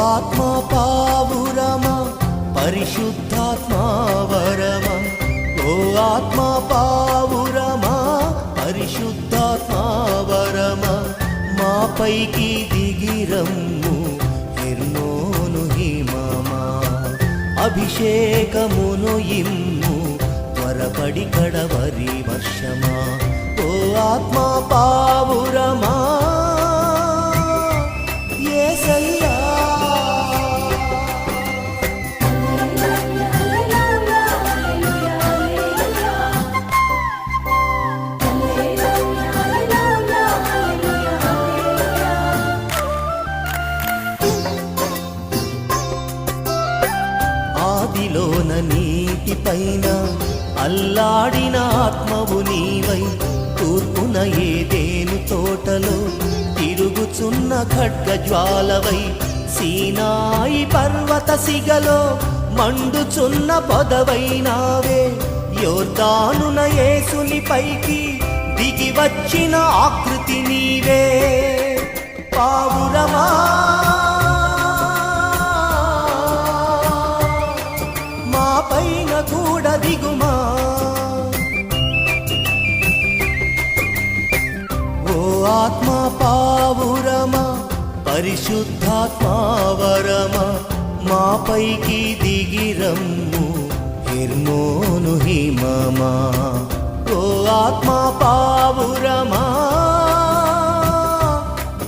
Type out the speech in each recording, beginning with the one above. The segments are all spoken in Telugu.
ఆత్మా పావురమా పరిశుద్ధాత్మా వరమా, ఓ ఆత్మా పావురమా పరిశుద్ధాత్మా వరమా, మాపైకి దిగిరమ్ము హెర్మోను హిమమా, అభిషేకమును ఇమ్ము త్వరపడి కడవరి వర్షమా, ఓ ఆత్మా పావురమా యేసయ్యా. ఆదిలోన నీటిపైన అల్లాడిన ఆత్మవు నీవై, తూర్పున ఏదేను తోటలో తిరుగుచున్న ఖడ్గజ్వాలవై, సీనాయి పర్వత సిగలో మండుచున్న పొదవైనావే, యోర్దానున యేసుని పైకి దిగి వచ్చిన ఆకృతి నీవే. పావురమా మా పైన కూడా దిగుమా, ఓ ఆత్మా పావురమా పరిశుద్ధాత్మా వరమా, మాపైకి దిగిరమ్ము హెర్మోను హిమమా, ఓ ఆత్మా పావురమా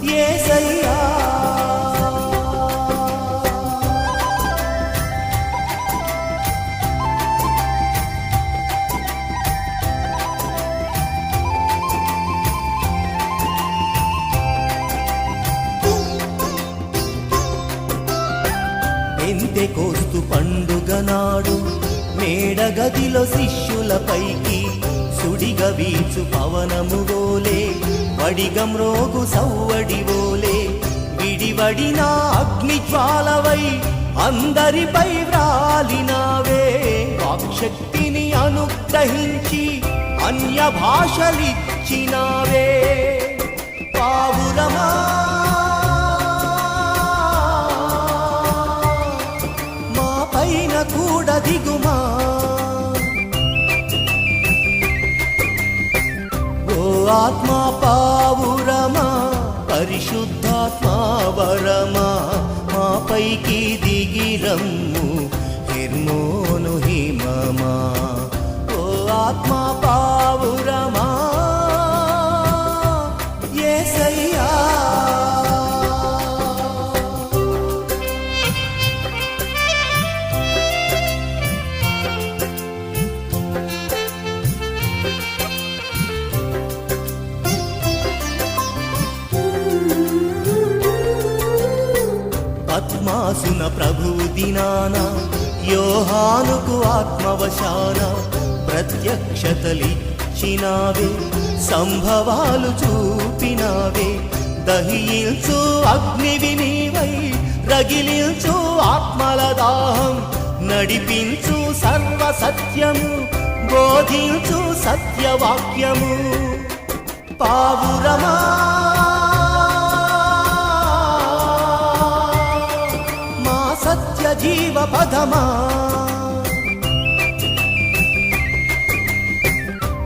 యేసయ్యా. పెంతెకోస్తు పండుగ నాడు మేడగదిలో శిష్యులపైకి సుడిగా వీచు పవనము వోలే, వడిగమ్రోగు సవ్వడి వోలే, విడివడిన అగ్నిజ్వాలవై అందరిపై వ్రాలినావే, వాక్శక్తిని అనుగ్రహించి అన్య భాషలిచ్చినావే. పావురమా మా పైన కూడా దిగుమా, ఓ ఆత్మా పావురమా పరిశుద్ధాత్మా వరమా, మాపైకి దిగిరమ్ము హెర్మోను హిమమా, ఓ ఆత్మా పావురమా యేసయ్యా. పద్మాసున ప్రభువు దినాన యోహానుకు ఆత్మవశాన ప్రత్యక్షతలిచ్చినావే, సంభవాలు చూపినావే, దహించు అగ్నివి నీవై, రగిలించు ఆత్మల దాహం, నడిపించు సర్వ సత్యము, బోధించు సత్యవాక్యము. పావురమా సత్య జీవ పదమా,